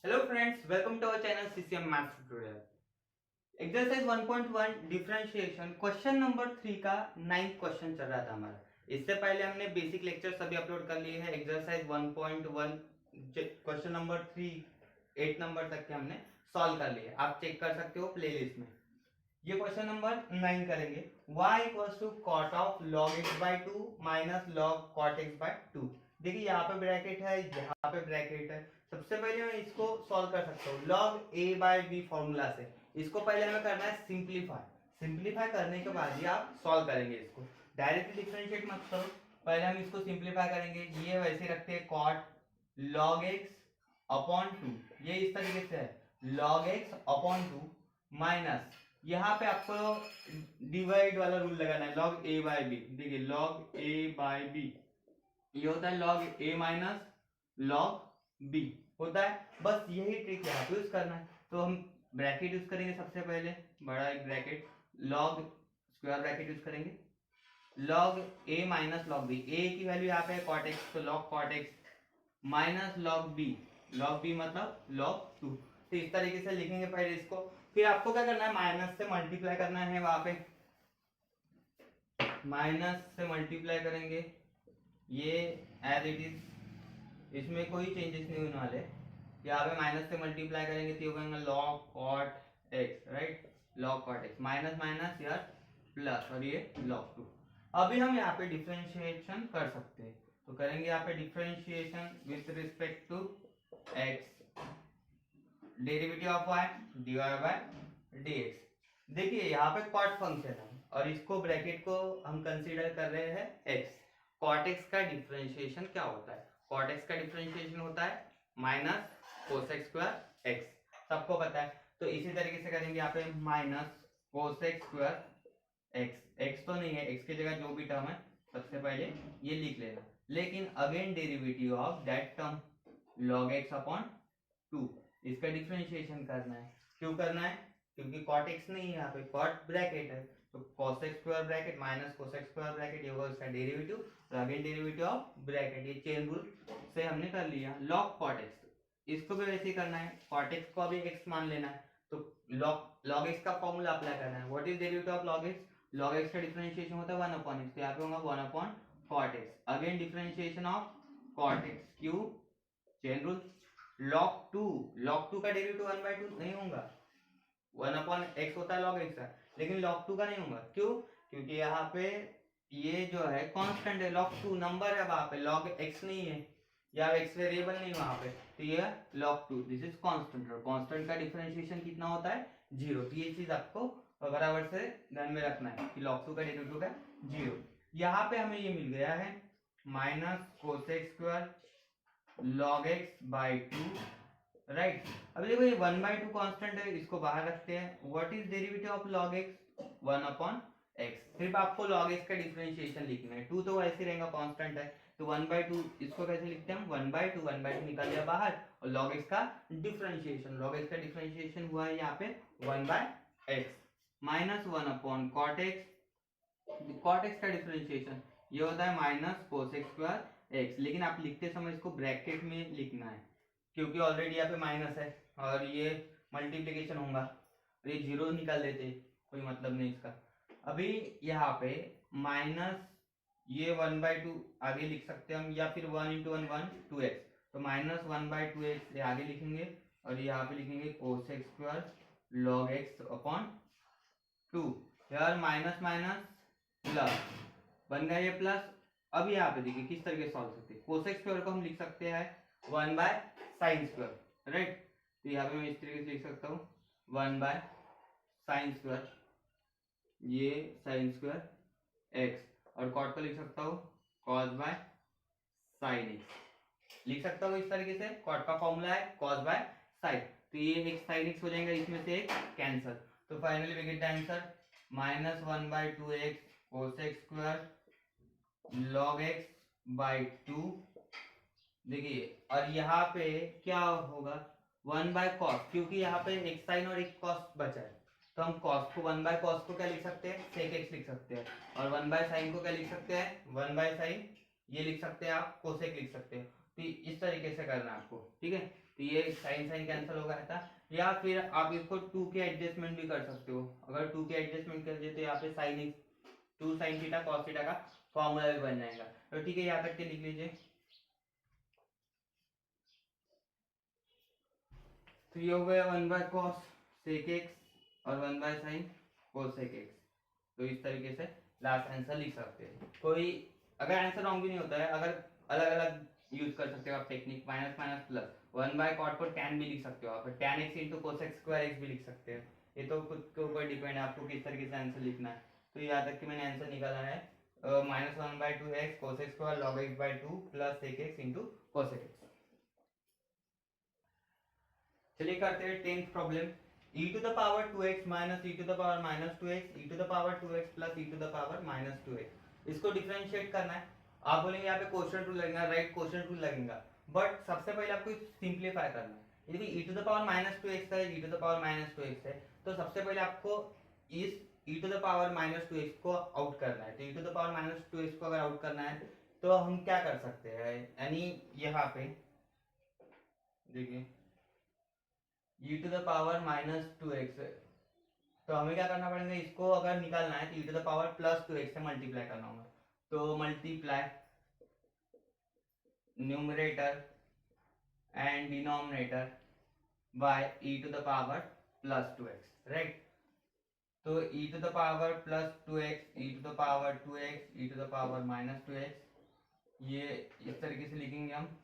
Hello friends, welcome to our channel CCM Maths Tutorial. Exercise 1.1 differentiation question number 3 का 9th question चल रहा था हमारा। इससे पहले हमने बेसिक लेक्चर सभी अपलोड कर लिए हैं। एक्सरसाइज 1.1 क्वेश्चन नंबर 3 8 नंबर तक के हमने सॉल्व कर लिए। आप चेक कर सकते हो प्लेलिस्ट में। ये क्वेश्चन नंबर 9 करेंगे। y equals to cot of log x by 2 minus log cot x by 2। देखिए यहाँ पे ब्रैकेट है, यहाँ पे ब्रैकेट है। सबसे पहले मैं इसको सॉल्व कर सकता हूँ log a by b formula से। इसको पहले हमें करना है सिंप्लीफाई। सिंप्लीफाई करने के बाद ही आप सॉल्व करेंगे इसको। डायरेक्टली डिफरेंशिएट मत करो, पहले हम इसको सिंप्लीफाई करेंगे। ये वैसे रखते हैं कॉट log x अपॉन 2, ये इस तरीके से है log x अपॉन 2 माइनस यहाँ पे आपको डिवाइड वाला रूल लगाना है log a बाई बी। देखिए log a बाई बी ये होता है log a minus log b होता है। बस यही ट्रिक यहाँ पे यूज करना है। तो हम ब्रैकेट यूज करेंगे सबसे पहले, बड़ा एक bracket, log square bracket use करेंगे। log a minus log b, a की वैल्यू यहाँ पे है cot x, तो log cot x minus log b मतलब log 2। तो इस तरीके से लिखेंगे पहले इसको। फिर आपको क्या करना है, माइनस से मल्टीप्लाई करना है। वहां पे माइनस से मल्टीप्लाई करेंगे, ये एज इट इज, इसमें कोई चेंजेस नहीं होने वाले। यहाँ पे माइनस से मल्टीप्लाई करेंगे तो ये बनेगा log cot x, right, log cot x minus minus यार प्लस, और ये log 2। अभी हम यहाँ पे डिफरेंशिएशन कर सकते हैं, तो करेंगे यहाँ पे differentiation with respect to x, derivative of y dy by dx। देखिए यहाँ पे कॉट फंक्शन है और इसको ब्रैकेट को हम कंसीडर कर रहे हैं x। कॉट x का डिफरेंशिएशन क्या होता है? कॉट x का डिफरेंशिएशन होता है माइनस कोसेक स्क्वायर x, सबको पता है। तो इसी तरीके से करेंगे यहाँ पे minus cosec square x। x तो नहीं है, x की जगह जो भी टर्म है सबसे पहले ये लिख लेना। लेकिन again derivative of that term log x upon 2, इसका डिफरेंशिएशन करना है। क्यों करना है? क्योंकि cot x नहीं है, यहाँ पे cot ब्रैकेट है, तो cosec square bracket minus cosec square bracket, ये होगा इसका डेरिवेटिव, और अगेन डेरिवेटिव ऑफ ब्रैकेट, ये चेन रूल से हमने कर लिया। log cot x, इसको भी वैसे ही करना है। cot x को अभी x मान लेना है, तो log x का फॉर्मूला अप्लाई करना है। What is derivative of log x? log x का डिफरेंशिएशन होता है 1 अपॉन x, तो यहाँ पे होगा 1 upon cot x। Again differentiation of cot x, क्यों? Chain rule. log 2 का डेरिवेटिव 1/2 नहीं होगा, 1 अपॉन एक्स होता है log x का, लेकिन log 2 का नहीं होगा। क्यों? क्योंकि यहाँ पे ये जो है कांस्टेंट है, log 2 नंबर है, वहां पे log x नहीं है, या x वेरिएबल नहीं वहां पे, तो ये log 2 दिस इज कांस्टेंट, और कांस्टेंट का डिफरेंशिएशन कितना होता है? 0। तो ये चीज आपको बराबर से ध्यान में रखना है कि log 2 का डेरिवेटिव है 0। यहाँ पे हमें ये मिल गया है minus cosec square log x by 2, right. अब देखो ये 1/2 कांस्टेंट है, इसको बाहर रखते हैं। What is derivative of log x? 1 upon x। सिर्फ आपको log x का डिफरेंशिएशन लिखना है, 2 तो वैसे रहेगा कांस्टेंट है, तो 1/2 इसको कैसे लिखते हैं हम? 1/2 निकल गया बाहर, और log x का डिफरेंशिएशन, log x का डिफरेंशिएशन हुआ है यहाँ पे 1/x minus 1 upon cot x। cot x का डिफरेंशिएशन ये होता है माइनस कोसेक स्क्वायर x, लेकिन आप लिखते समय इसको ब्रैकेट में लिखना है, क्योंकि ऑलरेडी यहाँ पे माइनस है और ये मल्टीप्लीकेशन होगा, और ये जीरो निकाल देते, कोई मतलब नहीं इसका। अभी यहाँ पे माइनस ये 1/2 आगे लिख सकते हैं हम, या फिर 1 इंटू 1 1 2x, तो माइनस 1/2x ये आगे लिखेंगे, और यहाँ पे लिखेंगे cosec square log x upon 2। यार माइनस माइनस प्लस बन गया ये प्लस। अब यहाँ पे देखिए किस तरीके से सॉल्व सकते हैं। कोसेक स्क्वायर को हम लिख सकते हैं 1 बाय साइन स्क्वायर, राइट। तो यहाँ पे मैं इस तरीके से लिख सकता हूँ 1 बाय साइन स्क्वायर, ये साइन स्क्वायर एक्स, और कॉट को लिख सकता हूँ कॉस बाय साइन एक्स, लिख सकता हूँ इस तरीके से। कॉट का फॉर्मूला है कॉस बाय साइन, तो ये एक साइन एक्स हो जाएगा, इसमें से एक कैंसर। तो finally we get the answer minus 1/2x cosec square log x by 2। देखिए, और यहाँ पे क्या होगा 1 बाय कॉस, क्योंकि यहाँ पे एक साइन और एक कॉस बचा है, तो हम कॉस को 1 बाय कॉस को क्या लिख सकते हैं? सेक एक्स लिख सकते हैं, और 1 बाय साइन को क्या लिख सकते हैं? 1 बाय साइन, ये लिख सकते हैं आप, कोसेक लिख सकते हैं। तो इस तरीके से करना है आपको, ठीक है। तो ये साइन साइन कैंसिल हो गया था, या फिर आप इसको 2 के एडजस्टमेंट भी कर सकते हो। अगर 2 के एडजस्टमेंट कर दिए तो यहाँ पे sine x 2 sine theta cos theta का फॉर्मूला भी बन जाएगा। तो ठीक है, यहाँ तक के लिख लीजिए। तो ये हो गया 1/cos sec x और 1/sin cos sec x। तो इस तरीके से लास्ट आंसर लिख सकते हैं। कोई अगर आंसर रॉन्ग भी नहीं होता है, अगर अलग अलग यूज कर सकते हो आप technique, minus minus plus 1/cot को tan भी लिख सकते हो आप, tan x into cos x square x भी लिख सकते हैं। ये तो खुद के ऊपर डिपेंड है आपको किस तरीके से आंसर लिखना है। तो यहाँ तक कि मैंने आंसर निकाला है -1/2x cos x square log x/2 plus sec x into cos x। चलिए करते हैं 10th problem. e to the power 2x minus e to the power minus 2x e to the power 2x plus e to the power minus 2x। इसको differentiate करना है। आप बोलेंगे यहाँ पे क्वोशिएंट रूल लगेगा, राइट, क्वोशिएंट रूल लगेगा, but सबसे पहले आपको सिंप्लीफाई करना है। यदि e to the power minus 2x है, e to the power minus 2x है, तो सबसे पहले आपको इस e to the power minus 2x को आउट करना है। तो e to the power minus 2x को अगर आउट करना है तो हम क्या कर सकते हैं, यानी यहाँ पे देखिए e to the power minus 2x, तो हमें क्या करना पड़ेगा, इसको अगर निकालना है तो e to the power plus 2x से मल्टीप्लाई करना होगा। तो multiply numerator and denominator by e to the power plus 2x, right. तो e to the power plus 2x, e to the power 2x, e to the power minus 2x, ये इस तरीके से लिखेंगे हम।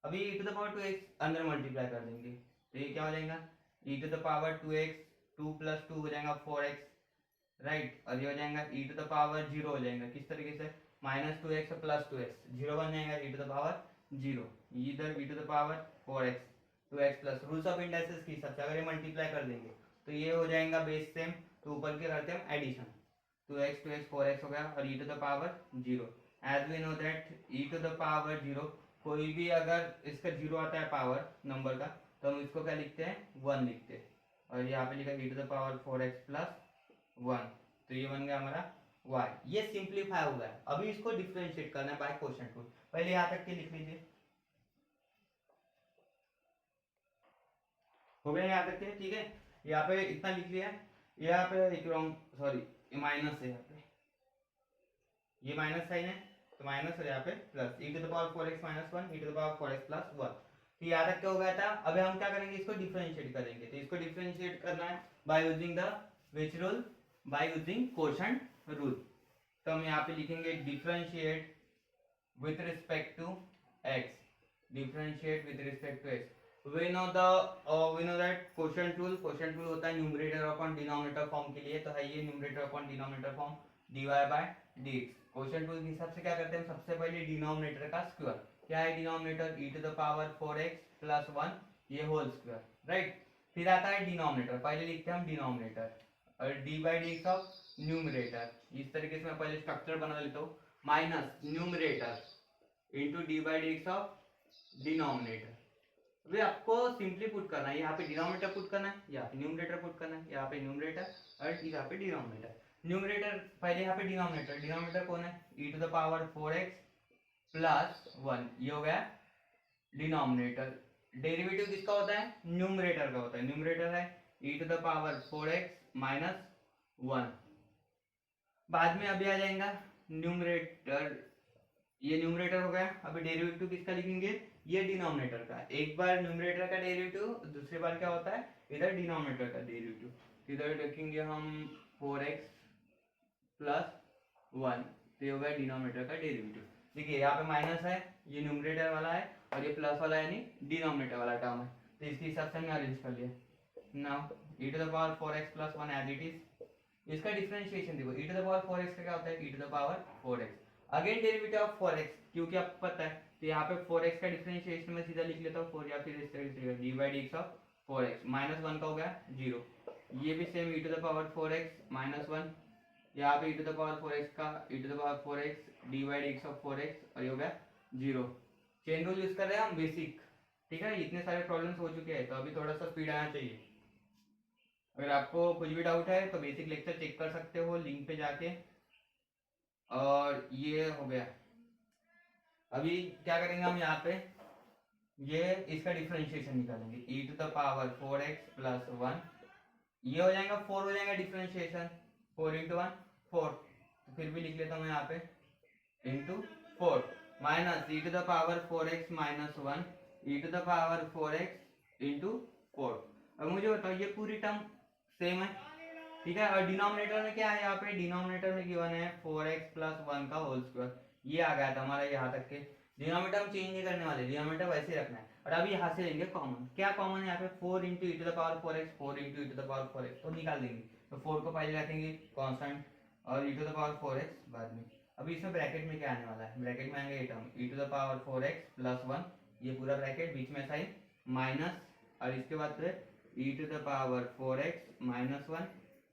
अभी e to the power 2x अंदर multiply कर देंगे तो ये क्या हो जाएगा, e to the power 2x 2 plus 2 हो जाएगा 4x, राइट। और ये हो जाएगा e to the power 0 हो जाएगा, किस तरीके से, -2x प्लस 2x 0 बन जाएगा, e to the power 0, इधर e to the power 4x 2x plus rules of indices की हिसाब से अगर ये मल्टीप्लाई कर देंगे तो ये हो जाएगा बेस सेम। तो ऊपर के करते हैं एडिशन, 2x 4x हो गया और e to the power 0। As we know that e to the power 0, कोई भी अगर इसका 0 आता है पावर नंबर का तो हम इसको क्या लिखते हैं, 1 लिखते हैं। और यहाँ पे लिखा e to the power 4x plus 1, तो ये बन गया हमारा y। ये सिंप्लीफाई हो गया। अभी इसको डिफरेंशिएट करना है बाय क्वोशिएंट रूल। पहले यहाँ तक के लिख लीजिए, हो गया यहाँ तक के, ठीक है। यहाँ पे इतना लिख लिया, यहाँ पे एक रॉन्ग, सॉरी माइनस है, यहाँ पे ये माइनस साइन है तो माइनस और यहाँ पे plus e to the power 4x minus 1 e to the power 4x plus 1। तो यहाँ तक क्या हो गया था। अभी हम क्या करेंगे, इसको डिफरेंशिएट करेंगे। तो इसको डिफरेंशिएट करना है by using the which rule, by using quotient rule. तो हम यहाँ पे लिखेंगे differentiate with respect to x, differentiate with respect to x। we know that quotient rule होता है न्यूमरेटर अपॉन डिनोमिनेटर फॉर्म के लिए, तो है ये numerator upon denominator form dy by dx। Quotient rule के हिसाब से क्या करते हैं हम, सबसे पहले डिनोमिनेटर का स्क्वायर, क्या है denominator, e to the power 4x plus 1 ये होल स्क्वायर, राइट। फिर आता है डिनोमिनेटर, पहले लिखते हैं हम डिनोमिनेटर और d by dx of numerator. इस तरीके से मैं पहले स्ट्रक्चर बना लेता हूँ, minus numerator into d by dx of denominator. वे आपको सिंपली पुट करना है, यहाँ पे डिनोमिनेटर पुट करना है, यहाँ पे न्यूमरेटर पुट करना है, यहाँ पे न्यूमरेटर और यहाँ पे डिनोमिनेटर। न्यूमरेटर पहले यहाँ पे डिनोमिनेटर कौन है, e to the power 4x plus 1, ये हो गया डिनोमिनेटर। डेरिवेटिव किसका होता है, न्यूमरेटर का होता है, न्यूमरेटर है e to the power 4x minus 1। बाद में अभी आ जाएगा न्यूमरेटर, ये न्यूमरेटर हो गया। अभी डेरिवेटिव किसका लिखेंगे, ये डिनोमिनेटर का। एक बार न्यूमरेटर का डेरिवेटिव, दूसरी बार क्या होता है, इधर डिनोमिनेटर का डेरिवेटिव। इधर रखेंगे हम 4x प्लस 1, तो ये हो गया डिनोमिनेटर का डेरिवेटिव। देखिए यहाँ पे माइनस है, ये न्यूमरेटर वाला है और ये प्लस वाला यानी डिनोमिनेटर वाला टर्म है, तो इसके हिसाब से हमने अरेंज कर लिया। Now e to the power 4x plus 1 as it is, इसका डिफरेंशिएशन देखो, e to the power 4x का क्या होता है, e to the power 4x, again derivative of 4x, क्योंकि आपको पता है तो यहाँ पे 4x का डिफरेंशिएशन में सीधा लिख लेता हूँ 4, या फिर इस तरीके से d by dx of 4x, -1 का हो गया 0, ये भी same e to the power 4x minus 1, यहाँ पे e to the power 4x का e to the power 4x d by dx of 4x और ये हो गया 0। चेन रूल यूज कर रहे हैं हम बेसिक, ठीक है। इतने सारे प्रॉब्लम्स हो चुके हैं तो अभी थोड़ा सा स्पीड आना चाहिए। अगर आपको कुछ भी डाउट है तो बेसिक लेक्चर चेक कर सकते हो लिंक पे जाके। और ये हो गया। अभी क्या करेंगे हम यहाँ पे, ये इसका डिफरेंशिएशन निकालेंगे, e to the power 4x plus 1, ये हो जाएगा 4 हो जाएगा डिफरेंशिएशन, 4 इंटू 1 4, तो फिर भी लिख लेता हूँ यहाँ पे into 4 minus e to the power 4x minus 1 e to the power 4x into 4। अब मुझे बताओ ये पूरी टर्म सेम है, ठीक है, और डिनोमिनेटर में क्या है, यहाँ पे डिनोमिनेटर में गिवन है 4x प्लस 1 का होल स्क्वायर, ये आ गया था हमारा यहाँ तक के। डिनोमिनेटर हम चेंज नहीं करने वाले, डिनोमिनेटर वैसे ही रखना है। और अभी यहाँ से लेंगे कॉमन, क्या कॉमन है यहाँ पे, 4 into E to the power 4x, 4 into E to the power 4x, तो निकाल देंगे। तो 4 को पहले रखेंगे कांस्टेंट और ई टू द पावर 4x बाद में। अभी इसमें ब्रैकेट में क्या आने वाला है, ब्रैकेट में आएंगे ये term E to the power 4x plus 1, ये पूरा ब्रैकेट बीच में साइन माइनस, और इसके बाद फिर e to the power 4x minus 1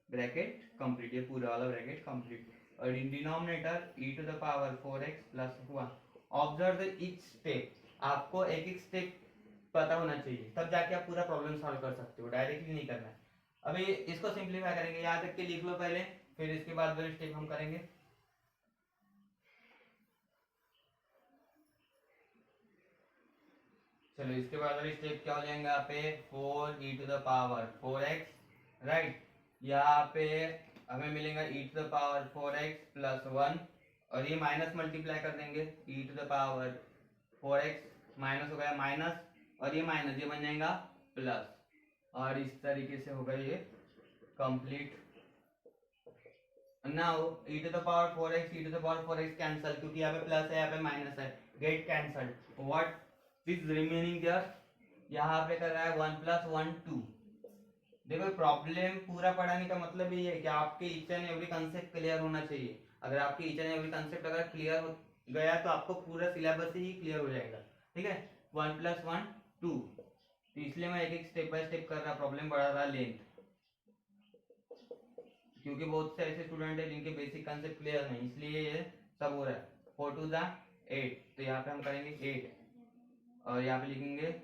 bracket complete, ये पूरा वाला ब्रैकेट कंप्लीट, और in denominator e to the power 4x plus 1। Observe the each step, आपको एक एक स्टेप पता होना चाहिए, तब जाके आप पूरा प्रॉब्लम सॉल्व कर सकते हो, डायरेक्टली नहीं करना है। अभी इसको सिंप्लीफाई करेंगे, यहाँ तक के लिख लो पहले, फिर इसके बाद वाले स्टेप हम करेंगे। चलो इसके बाद वाले स्टेप क्या हो जाएंगे, यहाँ पे 4 e to the power 4x, right, यहाँ पे हमें मिलेगा e to the power 4x plus 1, और ये माइनस मल्टीप्लाई कर देंगे, e to the power 4x minus हो गया माइनस, और ये माइनस ये बन जाएगा प्लस, और इस तरीके से होगा ये complete. Now E to the power 4x E to the power 4x cancel, क्योंकि यहाँ पे प्लस है यहाँ पे माइनस है, get cancelled, what is remaining there, यहाँ पे कर रहा है 1 प्लस 1 2। देखो प्रॉब्लम पूरा पढ़ाने का मतलब ये है कि आपके each and every concept clear होना चाहिए। अगर आपके ईच एंड एवरी कंसेप्ट अगर क्लियर हो गया तो आपको पूरा सिलेबस ही क्लियर हो जाएगा, ठीक है। 1 प्लस 1 2, तो इसलिए मैं एक एक स्टेप बाय स्टेप कर रहा, प्रॉब्लम बढ़ा रहा लेंथ, क्योंकि बहुत से ऐसे स्टूडेंट है जिनके बेसिक कंसेप्ट क्लियर नहीं, इसलिए ये सब हो रहा है। 4 टू द 8, तो यहाँ पे हम करेंगे 8, और यहाँ पे लिखेंगे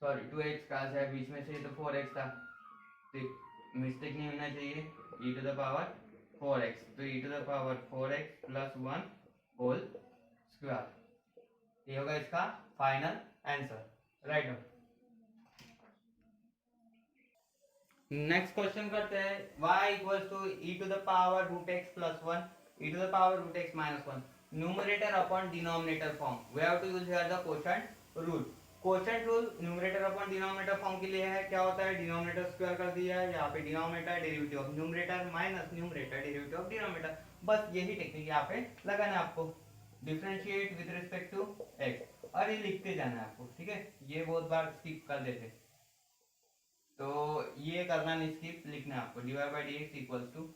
सॉरी 2x का है बीच में से, तो 4x था, तो मिस्टेक नहीं होना चाहिए, e to the power 4x, तो e to the power 4x plus 1 whole square, ये होगा इसका final answer, right. Next question करते हैं, y equals to e to the power root x plus 1 e to the power root x minus 1, numerator upon denominator form, we have to use here the quotient rule. Quotient rule numerator upon denominator form के लिए है, क्या होता है, denominator square कर दिया है, यहाँ पे denominator derivative of numerator minus numerator derivative of denominator, बस यही टेक्निक यहाँ पे लगाना है आपको, differentiate with respect to x, और ये लिखते जाना है आपको, ठीक है, ये बहुत बार स्किप कर देते, तो ये करना नहीं, स्किप लिखना है आपको, dy by D X equals to,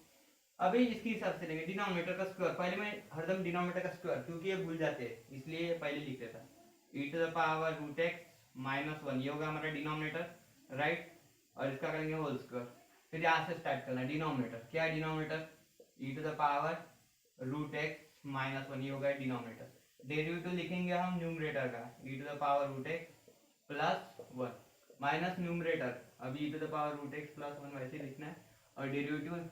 अभी इसके हिसाब से लेंगे डिनोमिनेटर का स्क्वायर, पहले मैं हरदम डिनोमिनेटर का स्क्वायर, क्योंकि ये भूल जाते हैं इसलिए ये पहले लिख देता, e to the power root X minus 1, ये होगा हमारा डिनोमिनेटर, राइट, और इसका करेंगे होल स्क्वायर, फिर यहाँ से स्टार्ट करना, डिनोमिनेटर क्या है, denominator e to the power root X minus 1, ये होगा डिनोमिनेटर, डेरिवेटिव लिखेंगे हम न्यूमरेटर का, e to the power root x plus 1 minus numerator, अभी e to the power root x plus 1 वैसे लिखना है, और डेरिवेटिव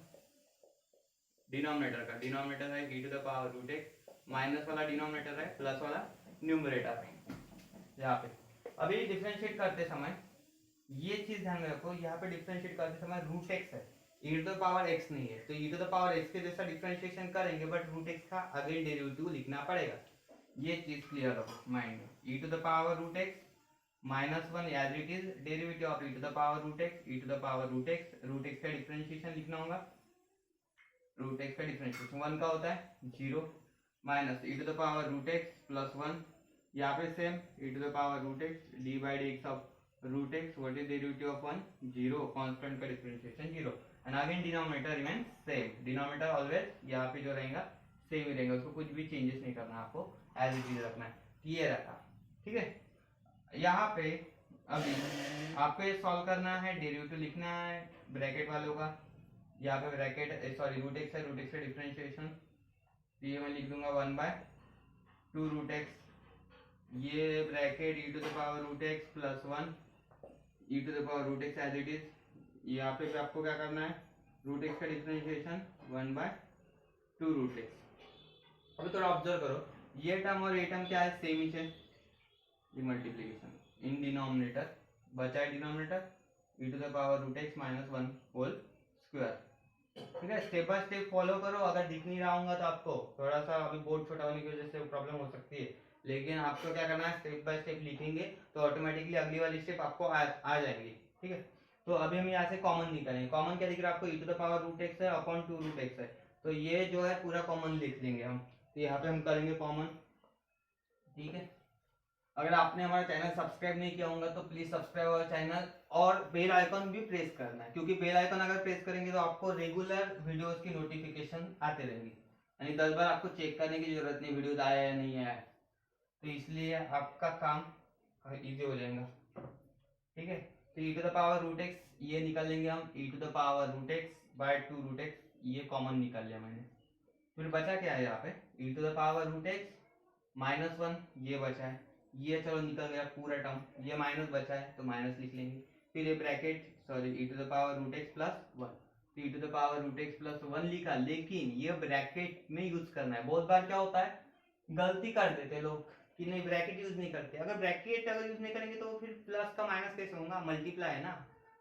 डिनोमिनेटर का, डिनोमिनेटर है e to the power root X, minus वाला डिनोमिनेटर है, प्लस वाला न्यूमरेटर है यहाँ पे। अभी डिफरेंशिएट करते समय ये चीज ध्यान में रखो, यहाँ पे डिफरेंशिएट करते समय रूट एक्स है, e to the power x नहीं है, तो e to the power x के जैसा डिफरेंशिएशन करेंगे, बट रूट एक्स का अगेन डेरिवेटिव लिखना पड़ेगा, ये चीज क्लियर रखो माइंड में, e to the power root X minus 1 as it is, derivative of e to the power root X, e to the power root X का differentiation लिखना होगा, रूट एक्स का डिफरेंशिएशन 1 का होता है 0, minus e to the power root x plus 1, यहाँ पे same e to the power root x d by D x of root x, what is derivative of 1 0, constant का differentiation 0, and again denominator remain same, denominator always यहाँ पे जो रहेगा same ही रहेगा, उसको कुछ भी चेंजेस नहीं करना, आपको एज इट इज रखना है, ये रखा, ठीक है। यहाँ पे अभी आपको ये सॉल्व करना है, डेरिवेटिव लिखना है ब्रैकेट वालों का, यहाँ पे ब्रैकेट सॉरी रूट एक्स है, रूट एक्स का डिफरेंशिएशन, तो ये मैं लिख दूंगा 1 बाय 2 रूट एक्स, ये bracket e to the power root x plus 1 e to the power root X as it is, यहाँ पे आपको क्या करना है, रूट एक्स का डिफरेंशिएशन 1 बाय 2 रूट एक्स। अभी थोड़ा ऑब्जर्व करो, ये टर्म और ये टर्म क्या है, सेम ही है, ये मल्टीप्लीकेशन इन डिनोमिनेटर बचा है denominator e to the power root X minus 1 whole square. ठीक है, स्टेप बाय स्टेप फॉलो करो। अगर दिख नहीं रहा होगा तो आपको थोड़ा सा अभी बोर्ड छोटा होने की वजह से प्रॉब्लम हो सकती है, लेकिन आपको क्या करना है, स्टेप बाय स्टेप लिखेंगे तो ऑटोमेटिकली अगली वाली स्टेप आपको आ जाएंगी। ठीक है, तो अभी हम यहाँ से कॉमन निकालेंगे। कॉमन क्या दिख रहा है आपको, e to the power root X है अपॉन 2 रूट एक्स है, तो ये जो है पूरा कॉमन लिख लेंगे हम। तो यहाँ पे हम करेंगे कॉमन। ठीक है, अगर आपने हमारा चैनल सब्सक्राइब नहीं किया होगा तो प्लीज सब्सक्राइब अवर चैनल और बेल आइकन भी प्रेस करना है, क्योंकि बेल आइकन अगर प्रेस करेंगे तो आपको रेगुलर वीडियोस की नोटिफिकेशन आते रहेंगी, यानी 10 बार आपको चेक करने की जरूरत नहीं वीडियोस आया या नहीं आया, तो इसलिए आपका काम इजी हो जाएगा। ठीक है, तो e to the power root X ये निकाल लेंगे हम, e to the power root X by 2 root X, ये कॉमन निकाल लिया मैंने। फिर बचा क्या है यहाँ पे, e to the power root X minus 1 ये बचा है, ये चलो निकल गया पूरा टर्म, ये माइनस बचा है तो माइनस लिख लेंगे। फिर ये bracket sorry e to the power root x plus 1, तो e to the power root x plus 1 लिखा, लेकिन ये ब्रैकेट में यूज करना है। बहुत बार क्या होता है, गलती कर देते लोग कि नहीं ब्रैकेट यूज नहीं करते। अगर ब्रैकेट अगर यूज नहीं करेंगे तो फिर प्लस का माइनस कैसे होगा, मल्टीप्लाई है ना,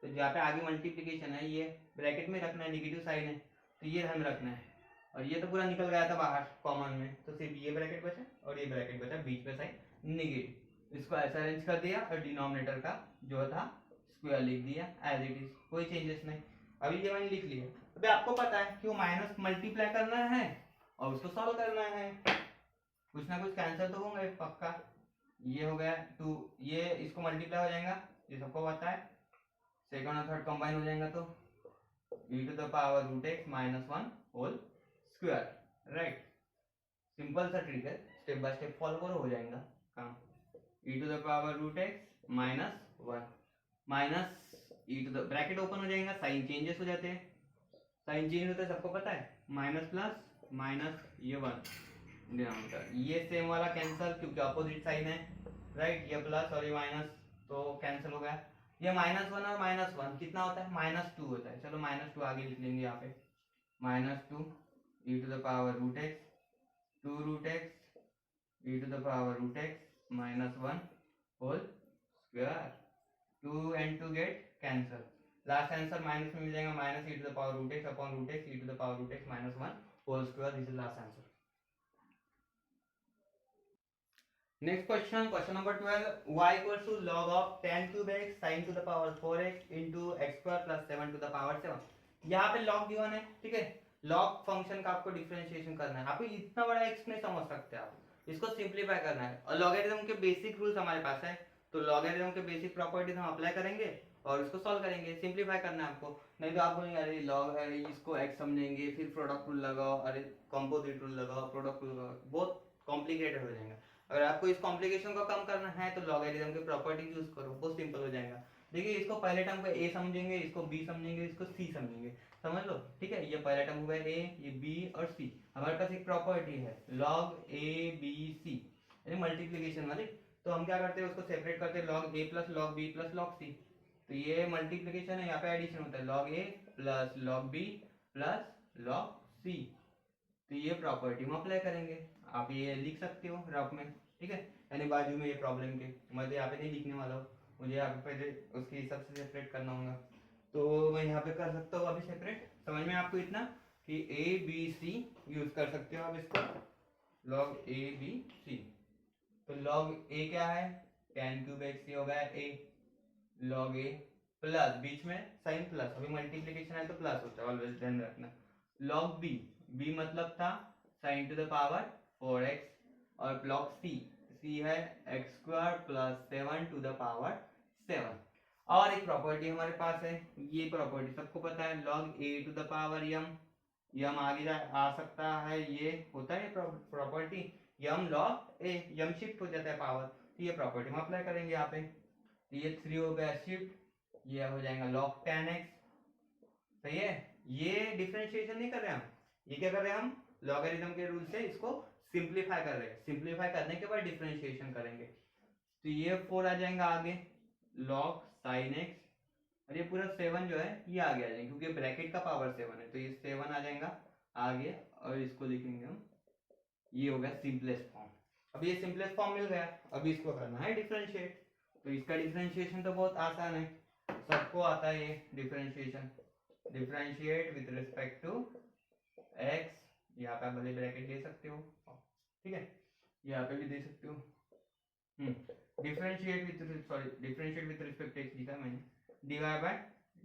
तो जहाँ पे आगे मल्टीप्लीकेशन है ये ब्रैकेट में रखना है, नेगेटिव साइन है तो ये हमें रखना है। और ये तो पूरा निकल गया था बाहर कॉमन में, तो सिर्फ ये ब्रैकेट बचा और ये ब्रैकेट बचा, बीच में साइन नेगेटिव, इसको ऐसा अरेंज कर दिया और डिनोमिनेटर का जो था स्क्वायर लिख दिया एज इट इज, कोई चेंजेस नहीं। अभी ये मैंने लिख लिया। अभी आपको पता है कि वो माइनस मल्टीप्लाई करना है और उसको सॉल्व करना है, कुछ ना कुछ कैंसिल तो होंगे पक्का। ये हो गया 2, ये इसको मल्टीप्लाई हो जाएगा, ये सबको पता है, सेकंड और थर्ड कंबाइन हो जाएगा तो e to the power root X minus 1 whole square. Right, simple सा ट्रिक है, स्टेप बाय स्टेप फॉलो करो हो जाएगा काम। e to the power root X minus 1 minus e to the bracket open हो जाएगा, साइन चेंजेस हो जाते हैं, साइन चेंज होता है सबको पता है, माइनस प्लस माइनस ये 1 डिनोमिनेटर, ये सेम वाला कैंसिल क्योंकि अपोजिट साइन है। राइट, ये प्लस और ये माइनस तो कैंसिल हो गया। ये माइनस 1 और माइनस 1 कितना होता है, माइनस 2 होता है, चलो माइनस 2 आगे लिख लेंगे यहाँ पे, minus 2 e to the power root X 2 root X e to the power root X minus 1 whole square, 2 and 2 get cancel, last answer minus में मिल जाएगा, minus e to the power root X upon root X e to the power root X minus 1 whole square, this is last answer. Next question, question number 12, y equals to log of tan cube x sin to the power 4x into x square plus 7 to the power 7। यहाँ पे log given है, ठीक है, log function का आपको differentiation करना है। आप इतना बड़ा x नहीं समझ सकते, आप इसको सिंप्लीफाई करना है और लॉगरिथम के बेसिक रूल्स हमारे पास है, तो लॉगरिथम के बेसिक प्रॉपर्टीज हम अप्लाई करेंगे और इसको सॉल्व करेंगे, सिंप्लीफाई करना है आपको। नहीं तो आप बोलेंगे अरे लॉग है इसको x समझेंगे, फिर प्रोडक्ट रूल लगाओ, अरे कंपोजिट रूल लगाओ, प्रोडक्ट रूल लगाओ, बहुत कॉम्प्लिकेटेड हो जाएगा। अगर आपको इस कॉम्प्लिकेशन को कम करना है तो लॉगरिथम के प्रॉपर्टीज यूज करो, बहुत सिंपल हो जाएगा। देखिए इसको पहले टर्म को a समझेंगे, इसको b समझेंगे, इसको c समझेंगे, समझ लो। ठीक है, ये पहला टर्म हुआ a, ये b और c। हमारे पास एक प्रॉपर्टी है log a b c, यानी मल्टीप्लिकेशन वाली, तो हम क्या करते हैं उसको सेपरेट करते हैं, log a plus log b plus log c। तो ये मल्टीप्लिकेशन है, यहाँ पे एडिशन होता है log a plus log b plus log c, तो ये प्रॉपर्टी हम अप्लाई करेंगे। आप ये लिख सकते हो रफ में, ठीक है, यानी बाजू में ये प्रॉब्लम के, मैं यहाँ पे नहीं लिखने वाला हूँ, मुझे यहाँ पे पहले उसके हिसाब से सेपरेट करना होगा, तो मैं यहाँ पे कर सकता हूँ अभी सेपरेट। समझ में आपको इतना कि a b c यूज कर सकते हो आप इसको, log a b c। तो log a क्या है, tan क्यूब x हो गया a, log a प्लस बीच में साइन प्लस, अभी मल्टीप्लिकेशन है तो प्लस होता है, ऑलवेज ध्यान रखना। log b, b मतलब था sign to the power 4x और log c, c है x square plus 7 to the power 7। और एक प्रॉपर्टी हमारे पास है, ये प्रॉपर्टी सबको पता है, log a to the power m, M आगे आ सकता है, ये होता है property M log a, M shift हो जाता है पावर, तो ये प्रॉपर्टी हम अप्लाई करेंगे यहाँ पे। तो ये 3 हो गया शिफ्ट, ये हो जाएगा log tan x, सही है। ये डिफरेंशिएशन नहीं कर रहे हम, ये क्या कर रहे हैं हम, लॉगरिथम के रूल से इसको सिंप्लीफाई कर रहे हैं, सिंप्लीफाई करने के बाद डिफरेंशिएशन करेंगे। तो ये 4 आ जाएगा आगे log sin x, और ये पूरा 7 जो है ये आगे आ जाएगा क्योंकि ब्रैकेट का पावर 7 है, तो ये 7 आ जाएगा आगे और इसको लिखेंगे हम, ये हो गया सिंपलेस्ट फॉर्म। अब ये सिंपलेस्ट फॉर्म मिल गया, अभी इसको करना है डिफरेंशिएट। तो इसका डिफरेंशिएशन तो बहुत आसान है, सबको आता है ये differentiation. Differentiate with respect to X, यहाँ पे भले ब्रैकेट दे सकते हो, ठीक है, यहाँ पे भी दे सकते हो। Differentiate with respect to X लिखा मैंने, dy बाय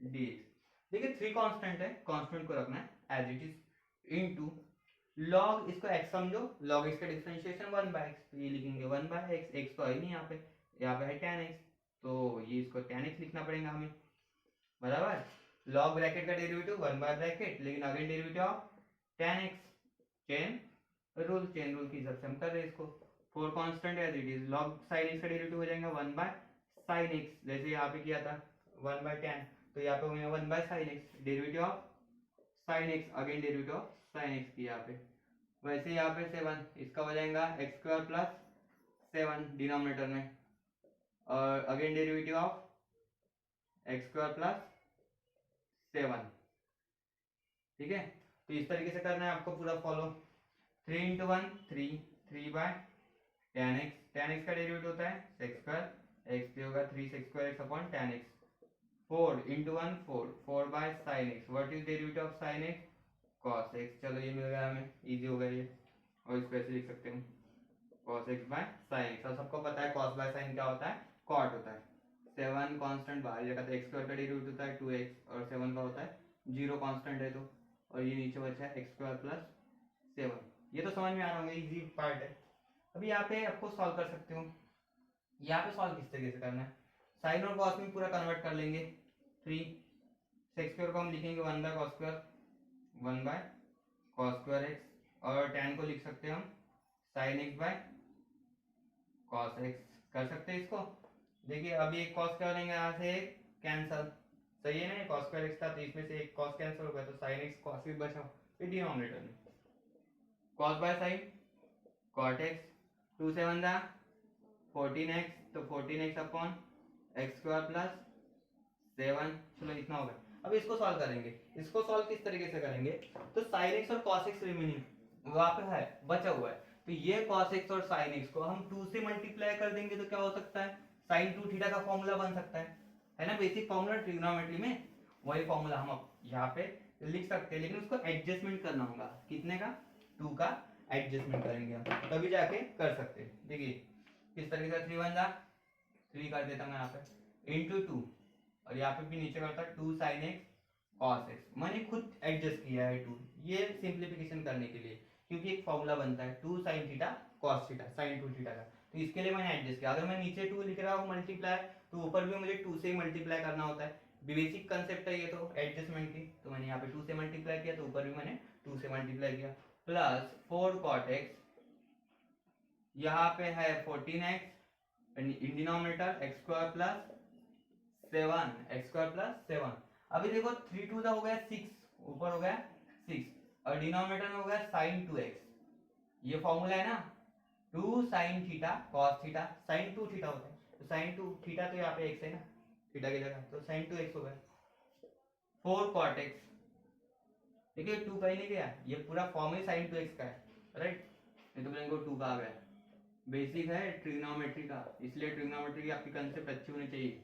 dx। देखिए 3 कांस्टेंट है, कांस्टेंट को रखना है as it is, into log, इसको x समझो, लॉग x का डिफरेंशिएशन 1/x, तो ये लिखेंगे 1/x, x तो है नहीं यहाँ पे है tan x, तो ये इसको tan x लिखना पड़ेगा हमें, बराबर। लॉग ब्रैकेट का डेरिवेटिव 1 बाय ब्रैकेट, लेकिन again derivative of tan x, chain rule के हिसाब से हम कर रहे हैं इसको। 4 constant as it is, log sin x का डेरिवेटिव हो जाएगा 1 बाय sin x, जैसे यहाँ पे किया था 1 बाय tan, तो यहाँ पे हो गया 1 by sin x, derivative of sin x, again derivative of sin x की यहाँ पे। वैसे यहाँ पे 7, इसका हो जाएगा x स्क्वायर प्लस 7 डिनोमिनेटर में, और again derivative of x square plus 7, ठीक है। तो इस तरीके से करना है आपको पूरा फॉलो। 3 × 1 3 बाय tan x का डेरिवेटिव होता है sec स्क्वायर, x पे होगा 3 sec square x upon tan x। 4 × 1 4 by sin x, what is derivative of sin x, cos x। चलो ये मिल गया हमें, इजी हो गया ये, और इसको ऐसे लिख सकते हैं cos x by sin x, और सबको पता है cos बाय sin क्या होता है, cot होता है। 7 कांस्टेंट बाहर जगह, तो x स्क्वायर का डेरिवेटिव होता है 2x, और 7 का होता है 0 कांस्टेंट है, तो और ये नीचे बचा है x स्क्वायर प्लस 7। ये तो समझ में आ रहा होगा, इजी पार्ट है। अभी यहाँ पे आपको सॉल्व कर सकते हो, यहाँ पे सॉल्व किस तरीके से करना है, साइन और कॉस में पूरा कन्वर्ट कर लेंगे। 3 sec स्क्वायर को हम लिखेंगे 1 by cos square, 1 by cos square x, और tan को लिख सकते हैं हम sin x by cos x, कर सकते हैं इसको। देखिए अभी एक cos क्या बनेगा, यहाँ से एक कैंसल, सही है ना, cos स्क्वायर x था तो इसमें से एक cos कैंसिल हो गया, तो sin x cos x बचा, फिर डिनोमिनेटर में cos by sin cot x, 2 से 1 दा 14x, तो 14x upon x square plus 7, चलो इतना होगा। अब इसको सॉल्व करेंगे, इसको सॉल्व किस तरीके से करेंगे, तो sin x और cos x रिमेनिंग वहां पे है, बचा हुआ है, तो ये cos x और sin x को हम 2 से मल्टीप्लाई कर देंगे, तो क्या हो सकता है, sin 2 थीटा का फॉर्मूला बन सकता है ना, बेसिक फॉर्मूला ट्रिग्नोमेट्री में, वही फॉर्मूला हम अब यहाँ पे लिख सकते हैं, लेकिन उसको एडजस्टमेंट करना होगा, कितने का, 2 का एडजस्टमेंट करेंगे हम, तभी जाके कर सकते हैं। देखिए किस तरीके से, 3 1 जा 3 कर देता मैं यहाँ पे, इंटू 2, और यहाँ पे भी नीचे करता 2 sin x cos x, मैंने खुद एडजस्ट किया है 2, ये सिंप्लीफिकेशन करने के लिए, क्योंकि एक फॉर्मूला बनता है 2 sin theta cos theta sin 2 theta का, तो इसके लिए मैंने एडजस्ट किया। अगर मैं नीचे 2 लिख रहा हूँ मल्टीप्लाई, तो ऊपर भी मुझे 2 से ही मल्टीप्लाई करना होता है, बेसिक कंसेप्ट है ये तो एडजस्टमेंट की, तो मैंने यहाँ पे 2 से मल्टीप्लाई किया, तो ऊपर भी मैंने 2 से मल्टीप्लाई किया, प्लस 4 cot x, यहाँ पे है 14x, denominator x square plus 7, x square plus 7। अभी देखो 3 2 हो गया 6, ऊपर हो गया 6, और डिनोमिनेटर में हो गया sin 2x, ये फॉर्मूला है ना, 2 sin theta cos theta, sin 2 theta होता है, तो sin 2 थीटा तो यहाँ पे x है ना, थीटा की जगह, तो sin 2x हो गया 4 cot x। देखिए 2 कहीं नहीं गया, ये पूरा फॉर्म ही sin 2x का है, राइट, नहीं तो बोलेंगे 2 का आ गया, बेसिक है ट्रिग्नोमेट्री का, इसलिए ट्रिग्नोमेट्री की आपकी कंसेप्ट अच्छी होनी चाहिए।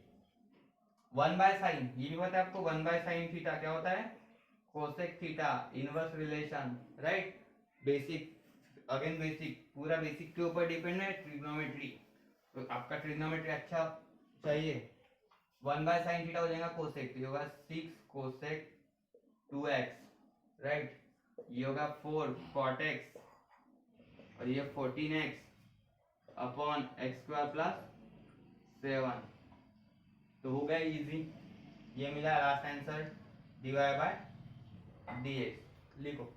1 बाय साइन, ये भी पता है आपको, 1 बाय साइन थीटा क्या होता है, cosec theta, inverse relation, right, basic, again basic, पूरा बेसिक के ऊपर डिपेंड है ट्रिग्नोमेट्री, तो आपका ट्रिग्नोमेट्री अच्छा चाहिए। 1 बाय साइन थीटा हो जाएगा कोसेक, तो ये होगा 6 कोसेक 2x, राइट, ये होगा 4 cot x, और ये 14x upon x square plus 7, तो हो गया इजी, ये मिला last answer, dy by dx, लिखो।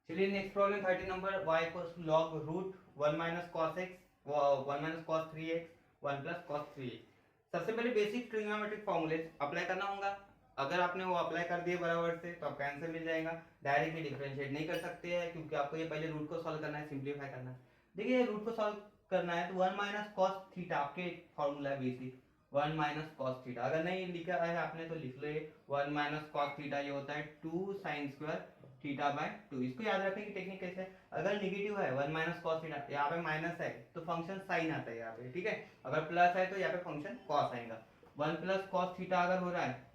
चलिए next problem 30 number, y equals to log root 1 minus cos x 1 minus cos 3x 1 plus cos 3x। सबसे पहले बेसिक ट्रिग्नोमेट्रिक फॉर्मूले अप्लाई करना होगा, अगर आपने वो अप्लाई कर दिए बराबर से तो आपका आंसर मिल जाएगा। डायरेक्टली डिफरेंशिएट नहीं कर सकते हैं, क्योंकि आपको ये पहले रूट को सॉल्व करना है, सिंप्लीफाई करना है। देखिए रूट को सॉल्व करना है तो 1 माइनस cos थीटा आपके फॉर्मूला है बेसिक, 1 माइनस कॉस थीटा। अगर नहीं लिखा है आपने तो लिख लो, 1 माइनस कॉस थीटा ये होता है 2 साइन स्क्वायर थीटा बाय 2। इसको याद रखने की टेक्निक कैसे है, अगर निगेटिव है 1 माइनस कॉस थीटा, यहाँ पे माइनस है तो फंक्शन साइन आता है यहाँ पे, ठीक है। अगर प्लस है तो यहाँ पे फंक्शन कॉस आएगा। 1 प्लस कॉस थीटा अगर हो रहा है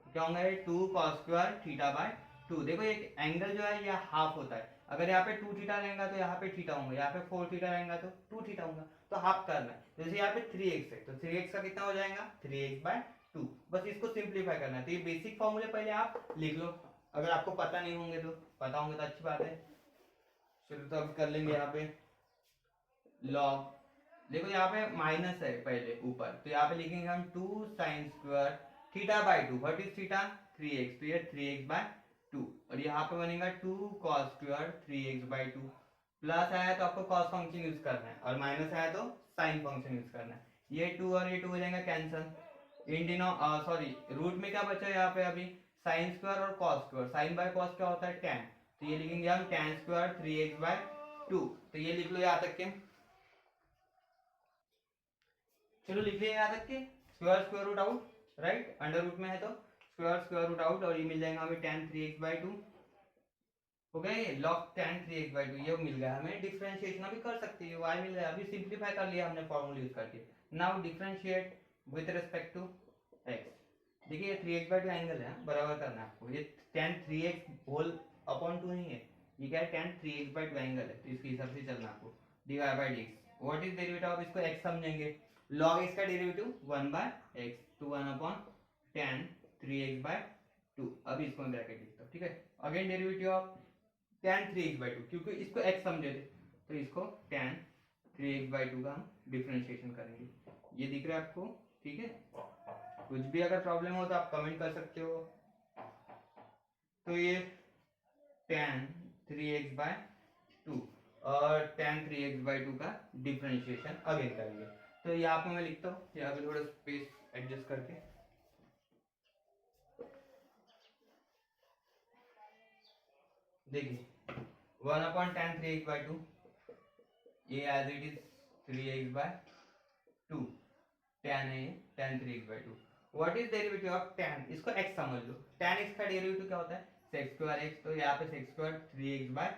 क्या होगा, 2 कॉस स्क्वायर थीटा बाय 2। देखो एक एंगल जो है ये हाफ होता है, अगर यहाँ पे 2 थीटा रहेगा तो यहाँ पे थीटा होगा, यहाँ पे 4 थीटा रहेगा तो 2 थीटा होगा, तो हाफ करना है। जैसे यहाँ पे 3x है तो 3x का कितना हो जाएगा 3x बाय 2। बस इसको सिंप्लीफाई करना है। तो ये बेसिक फॉर्मूले पहले आप लिख लो, अगर आपको पता नहीं होंगे तो, पता होंगे तो अच्छी बात है। चलो तो अब कर लेंगे यहाँ पे लॉग। देखो यहाँ पे माइनस है पहले ऊपर, तो यहाँ पे लिखेंगे हम 2 sine square theta by 2। What is theta 3x, तो ये 3x बाय 2। और यहाँ पे बनेगा 2 cos square 3x by 2। Plus आया तो आपको cos फंक्शन यूज करना है, और माइनस आया तो साइन फंक्शन यूज करना है। ये 2 और ये 2 हो जाएगा कैंसल। सॉरी रूट में क्या बचा है यहाँ पे अभी, साइन स्क्वायर और cos square. Sine by cos क्या होता है tan, तो ये लिखेंगे हम tan स्क्वायर 3x बाय 2। तो ये लिख लो यहाँ तक के, चलो लिख लिया यहाँ तक के। Square square root out, right, under root में है तो स्क्वायर स्क्वायर रूट आउट, और ये मिल जाएगा हमें tan 3x बाय 2 हो गया। ये log tan 3x बाय 2 ये मिल गया हमें। डिफरेंशिएशन अभी कर सकते हैं, y मिल गया, अभी सिंप्लीफाई कर लिया हमने फॉर्मूला यूज करके। Now differentiate with respect to x। देखिए ये 3x बाय 2 एंगल है, बराबर करना है आपको। ये tan 3x होल अपॉन 2 नहीं है, ये क्या है tan 3x बाय 2 एंगल है, तो इसके हिसाब से चलना आपको। dy by dx what is derivative of, इसको x समझेंगे। log x का डेरिवेटिव 1 बाय x, तो 1 अपॉन tan 3x बाय 2। अभी इसको मैं ब्रैकेट लिखता हूँ, ठीक है। Again derivative of tan 3x by 2, क्योंकि इसको x समझे थे तो इसको tan 3x बाय 2 का हम डिफरेंशिएशन करेंगे। ये दिख रहा है आपको, ठीक है। कुछ भी अगर प्रॉब्लम हो तो आप कमेंट कर सकते हो। तो ये tan 3x बाय 2 और tan 3x बाय 2 का डिफरेंशिएशन अगेन करेंगे। तो यहाँ पे मैं लिखता हूँ, यहाँ पे थोड़ा स्पेस एडजस्ट करके, देखिए 1 अपॉन tan 3x बाय 2, ये as it is 3x by 2, tan है tan 3x by 2। What is derivative of tan, इसको x समझ लो। tan x का डेरिवेटिव क्या होता है sec स्क्वायर x, तो यहाँ पे sec स्क्वायर 3x बाय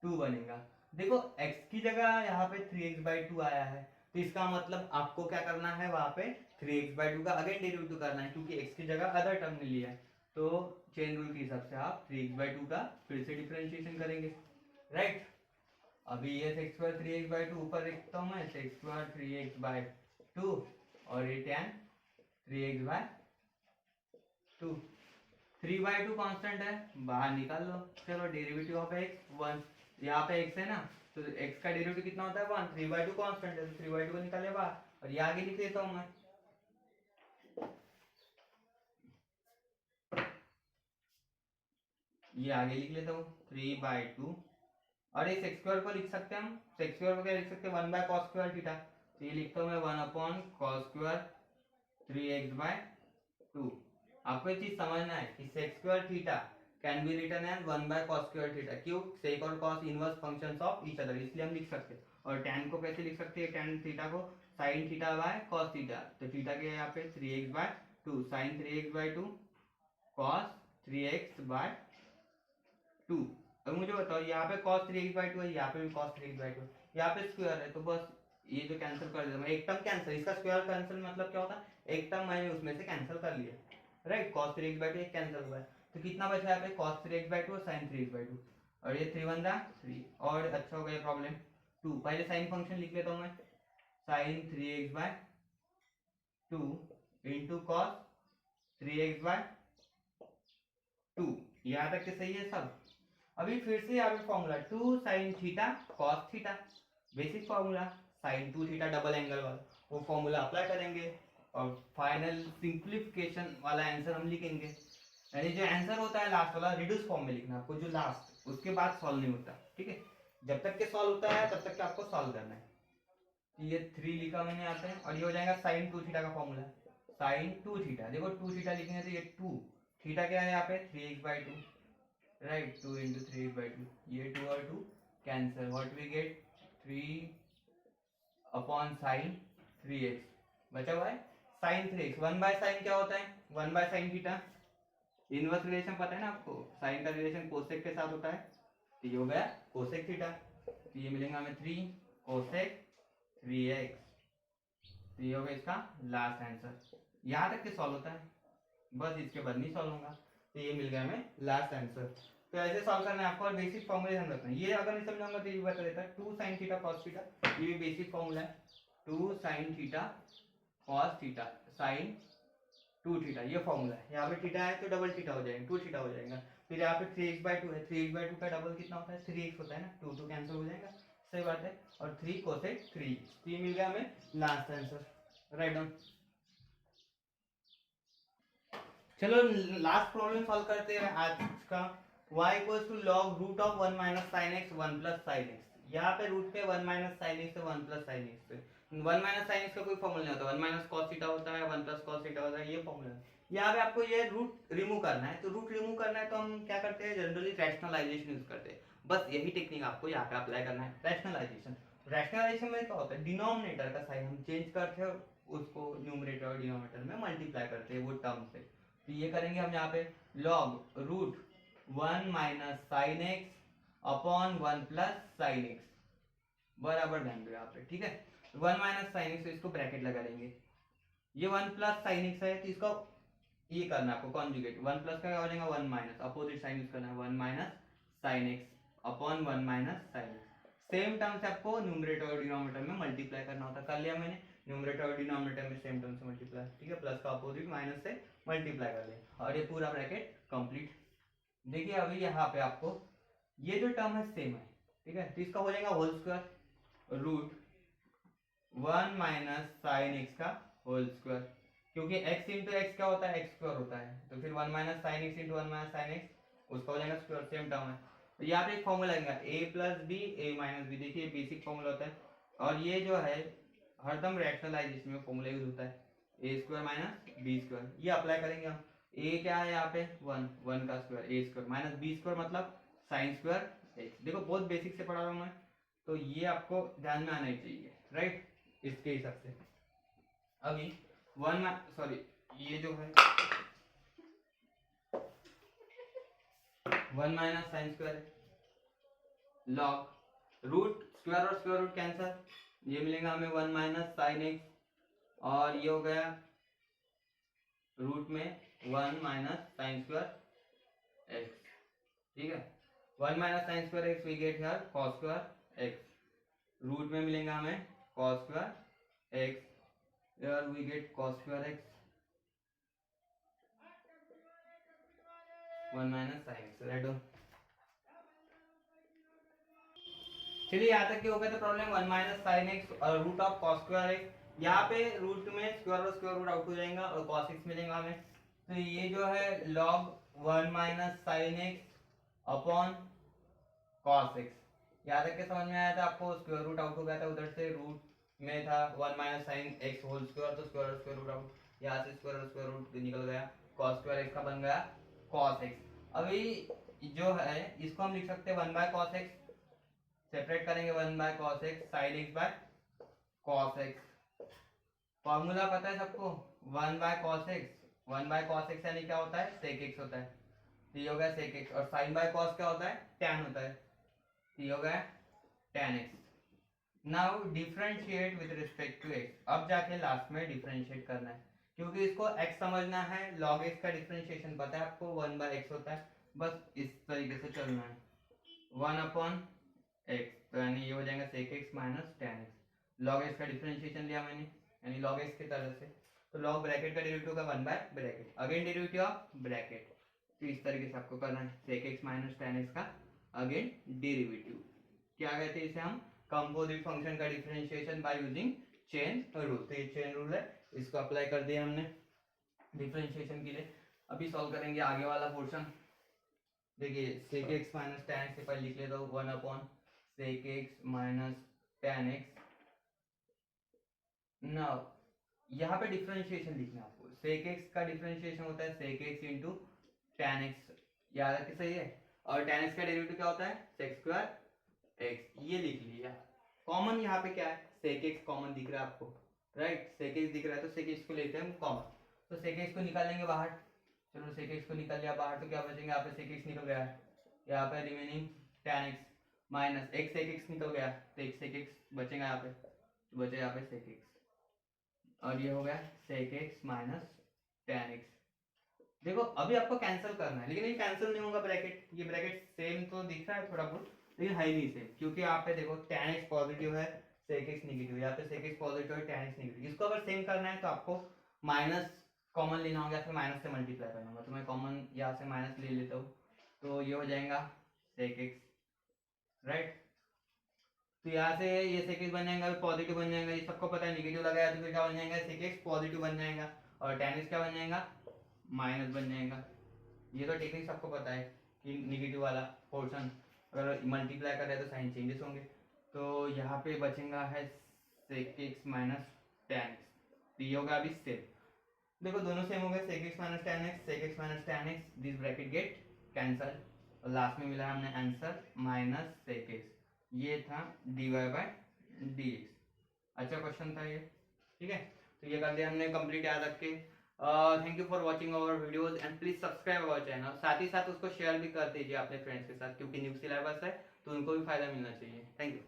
2 बनेगा। देखो x की जगह यहाँ पे 3x बाय 2 आया है, तो इसका मतलब आपको क्या करना है, वहां पे 3x बाय 2 का अगेन डेरिवेटिव करना है, क्योंकि x की जगह अदर टर्म ने लिया है। तो चेन रूल के हिसाब से आप 3x बाय 2 का फिर से डिफरेंशिएशन करेंगे, राइट। अभी ये sec स्क्वायर 3x बाय 2 ऊपर लिखता हूँ मैं, sec स्क्वायर 3x बाय 2, और ये tan 3x by 2। 3 bye 2 constant है, बाहर निकाल लो। चलो डेरिवेटिव ऑफ x 1, यहाँ पे x है ना, तो x का डेरिवेटिव कितना होता है 1। 3 बाय 2 कांस्टेंट है, तो 3 बाय 2 को निकाले बाहर, और ये आगे लिख देता हूँ मैं। ये आगे लिख लेता हूँ 3 बाय 2, और ये सेक्स स्क्वायर को लिख सकते हैं हम। सेक्स स्क्वायर को क्या लिख सकते हैं 1 बाय कॉस स्क्वायर थीटा, तो ये लिखता हूँ मैं 1 upon cos square 3x by 2। आपको ये चीज समझना है कि sec square theta can be written as 1 by cos square theta. क्यों, सेक और cos inverse functions of each other, इसलिए हम लिख सकते हैं। और tan को कैसे लिख सकते हैं, tan थीटा को sin थीटा बाय कॉस थीटा, तो थीटा के यहाँ पे 3x by 2 sin 3x by 2 cos 3x by 2। अब मुझे बताओ यहाँ पे cos 3x बाय 2 है, यहाँ पे भी cos 3x बाय 2, यहाँ पे स्क्वायर है, तो बस ये जो कैंसिल कर देता हूँ, एक टर्म कैंसिल, इसका स्क्वायर कैंसिल मतलब क्या होता है, एक टर्म मैंने उसमें से कैंसिल कर लिया, राइट। cos 3x बाय 2 एक कैंसिल हुआ है, तो कितना बचा यहाँ पे cos 3x बाय 2 और sin 3x बाय 2, और ये 3 1 3। और अच्छा हो गया प्रॉब्लम 2। पहले साइन फंक्शन लिख लेता हूँ मैं, sin 3x by 2 into cos 3x by 2। यहाँ तक के सही है सब। अभी फिर से यहाँ पे formula 2 sin theta cos theta, basic formula sin 2 theta double angle वाला, वो फॉर्मूला अप्लाई करेंगे और फाइनल सिंप्लीफिकेशन वाला आंसर हम लिखेंगे। यानी जो आंसर होता है लास्ट वाला रिड्यूस फॉर्म में लिखना आपको, जो लास्ट उसके बाद सॉल्व नहीं होता, ठीक है। जब तक के सॉल्व होता है तब तक के आपको सॉल्व करना है। तो ये 3 लिखा मैंने यहाँ पे, और ये हो जाएगा sin 2 थीटा का फॉर्मूला, sin 2 थीटा। देखो 2 थीटा लिखेंगे तो ये 2 थीटा क्या है यहाँ पे 3x by 2, right. 2 into 3x by 2, ये 2 और 2 cancel, what we get 3 upon sine 3x, बचा हुआ है साइन 3x, 1/sin क्या होता है 1/sin थीटा। इनवर्स रिलेशन पता है ना आपको, साइन का रिलेशन कोसेक के साथ होता है, तो ये हो गया कोसेक थीटा। तो ये मिलेगा हमें 3 कोसेक 3x। तो ये हो गया इसका लास्ट आंसर। यहाँ तक के सॉल्व होता है, बस इसके बाद नहीं सॉल्व होगा। तो ये मिल गया हमें लास्ट आंसर। तो ऐसे सॉल्व करना है आपको, और बेसिक फॉर्मूले ध्यान रखना है। ये अगर नहीं समझाऊंगा तो ये बता देता है 2 sin थीटा cos थीटा, ये बेसिक फॉर्मूला है। 2 sin theta cos theta sin 2 theta, ये फॉर्मूला है। यहाँ पे थीटा है तो डबल थीटा हो जाएगा, 2 थीटा हो जाएगा। फिर यहाँ पे 3x/2 है, 3x/2 का डबल कितना होता है 3x होता है ना, 2 कैंसिल हो जाएगा, सही बात है। और 3 कोसेक 3, ये मिल गया हमें लास्ट आंसर। Right down. चलो लास्ट प्रॉब्लम सॉल्व करते हैं आज का। y equals to log root of 1 minus sine x 1 plus sine x. यहाँ पे रूट पे 1 minus sine x 1 plus sine x पे 1 माइनस साइन एक्स का कोई फॉर्मूला नहीं होता, 1 माइनस कॉस थीटा होता है, 1 प्लस कॉस थीटा होता है, ये फॉर्मूला है। यहाँ पे आपको ये रूट रिमूव करना है, तो रूट रिमूव करना है तो हम क्या करते हैं, जनरली रैशनलाइजेशन यूज करते हैं। बस यही टेक्निक आपको यहाँ पे अप्लाई करना है, रैशनलाइजेशन। रैशनलाइजेशन में क्या होता है, डिनोमिनेटर का साइन हम चेंज करते हैं, उसको न्यूमरेटर और डिनोमिनेटर में मल्टीप्लाई करते हैं वो टर्म से। तो ये करेंगे हम यहाँ पे log root 1 minus sine x upon 1 plus sine x बराबर ध्यान दो यहाँ पे, ठीक है। 1 माइनस साइन एक्स, इसको ब्रैकेट लगा देंगे। ये 1 प्लस साइन एक्स है तो इसका ये करना है आपको कॉन्जुगेट। 1 प्लस का क्या हो जाएगा 1 माइनस, अपोजिट साइन यूज करना है, 1 minus sine x upon 1 minus sine x. Same term से आपको न्यूमरेटर और डिनोमिनेटर में मल्टीप्लाई करना होता है, कर लिया मैंने। न्यूमरेटर और डिनोमिनेटर में सेम टर्म से मल्टीप्लाई, ठीक है, प्लस का अपोजिट माइनस से मल्टीप्लाई कर लिया, और ये पूरा ब्रैकेट कंप्लीट। देखिए अभी यहाँ पे आपको ये जो टर्म है सेम है, ठीक है, तो इसका हो जाएगा whole square root 1 minus sine x का होल स्क्वायर, क्योंकि x इंटू एक्स क्या होता है x स्क्वायर होता है, तो फिर 1 minus sine x into 1 minus sine x उसका हो जाएगा स्क्वायर, सेम टर्म है। तो यहाँ पे एक फॉर्मूला लगेगा a plus B A minus B, देखिए बेसिक फॉर्मूला होता है। और ये जो है हरदम रैशनलाइजेशन में फॉर्मूला यूज होता है, ए स्क्वायर माइनस बी स्क्वायर, ये अप्लाई करेंगे हम। ए क्या है यहाँ पे 1 का स्क्वायर ए स्क्वायर माइनस बी स्क्वायर मतलब साइन स्क्वायर एक्स। देखो बहुत बेसिक से पढ़ा रहा हूँ मैं, तो ये आपको ध्यान में आना ही चाहिए, राइट, इसके हिसाब से। अभी 1 सॉरी ये जो है 1 minus sine square log root square और स्क्वायर रूट कैंसर, ये मिलेगा हमें 1 माइनस साइन एक्स, और ये हो गया रूट में 1 माइनस साइन स्क्वायर एक्स, ठीक है। 1 minus sine square x we get here cos square x, root में मिलेगा हमें cos square x, here we get cos square x 1 minus sin x, right हो। चलिए यहाँ तक के हो गया। तो प्रॉब्लम 1 माइनस साइन एक्स और root of cos square x, यहाँ पे रूट में स्क्वायर और स्क्वायर रूट आउट हो जाएगा और cos x मिलेगा हमें। तो ये जो है log 1 minus sine x upon cos x, यहाँ तक के समझ में आया था आपको, स्क्वायर रूट आउट हो गया था उधर से, रूट में था 1 minus sine x whole square, तो स्क्वायर स्क्वायर रूट आउट, यहाँ से स्क्वायर रूट निकल गया, cos स्क्वायर एक्स का बन गया cos x। अभी जो है इसको हम लिख सकते हैं 1 बाय cos x, सेपरेट करेंगे 1 by cos x sine x by cos x। Formula पता है सबको 1 by cos x, 1 by cos x यानी क्या होता है sec x होता है, तो ये हो गया sec x, और साइन बाय cos क्या होता है tan होता है, तो ये हो गया tan x। Now differentiate with respect to x, अब जाके लास्ट में डिफरेंशिएट करना है, क्योंकि इसको x समझना है, log x का डिफरेंशिएशन पता है आपको 1 बाय x होता है, बस इस तरीके से चलना है 1 अपॉन x, तो यानी ये हो जाएगा sec x minus tan x। log x का डिफरेंशिएशन लिया मैंने, यानी log x की तरह से, तो log ब्रैकेट का डेरिवेटिव का 1 by bracket, again derivative of bracket, तो इस तरीके से आपको करना है sec x minus tan x का अगेन डेरिवेटिव। क्या कहते हैं इसे हम, कंपोजिट फंक्शन का differentiation by using chain rule. तो ये चेन रूल है, इसको अप्लाई कर दिया हमने डिफरेंशिएशन के लिए। अभी सॉल्व करेंगे आगे वाला पोर्शन। देखिए sec x minus tan x से पहले लिख लेता हूँ 1 upon sec x minus tan x। Now यहाँ पे डिफरेंशिएशन लिखना है आपको, sec x का डिफरेंशिएशन होता है sec x into tan x, याद है कि सही है, और tan x का डेरिवेटिव क्या होता है sec स्क्वायर x, ये लिख लिया। कॉमन यहाँ पे क्या है sec x कॉमन दिख रहा है आपको, राइट, सेक एक्स दिख रहा है तो सेक एक्स को लेते हैं हम कॉमन, तो सेक एक्स को निकालेंगे बाहर। चलो सेक एक्स को निकल लिया बाहर तो क्या बचेंगे, यहाँ पे सेक एक्स निकल गया है, यहाँ पे रिमेनिंग tan x माइनस एक सेक एक्स निकल गया तो एक सेक एक्स बचेगा यहाँ पे, तो बचे यहाँ पे सेक एक्स, और ये हो गया sec x minus tan x। देखो अभी आपको कैंसिल करना है लेकिन ये कैंसिल नहीं होगा ब्रैकेट, ये ब्रैकेट सेम तो दिख रहा है थोड़ा बहुत लेकिन है नहीं सेम, क्योंकि यहाँ पे देखो tan x पॉजिटिव है सेक एक्स नेगेटिव, यहाँ पे सेक एक्स पॉजिटिव है tan x नेगेटिव। इसको अगर सेम करना है तो आपको माइनस कॉमन लेना होगा, फिर माइनस से मल्टीप्लाई करना होगा, तो मैं कॉमन यहाँ से माइनस ले लेता हूँ, तो ये हो जाएगा सेक एक्स, राइट। तो यहाँ से ये सेक एक्स बन जाएगा पॉजिटिव बन जाएगा, ये सबको पता है नेगेटिव लगाया तो फिर क्या बन जाएगा सेक एक्स पॉजिटिव बन जाएगा, और tan x क्या बन जाएगा माइनस बन जाएगा। ये तो टेक्निक सबको पता है कि नेगेटिव वाला पोर्शन अगर मल्टीप्लाई कर रहे हैं तो साइन चेंजेस होंगे, तो यहाँ पे बचेगा है sec x minus tan x, तो ये होगा अभी सेम। देखो दोनों सेम हो गए, sec x minus tan x, sec x minus tan x, this bracket get cancel, और लास्ट में मिला हमने आंसर माइनस सेक एक्स, ये था dy बाय dx। अच्छा क्वेश्चन था ये, ठीक है, तो ये कर दिया हमने कंप्लीट याद रख के। Thank you for watching our videos and please subscribe our channel, साथ ही साथ उसको शेयर भी कर दीजिए अपने फ्रेंड्स के साथ, क्योंकि न्यू सिलेबस है तो उनको भी फायदा मिलना चाहिए। Thank you.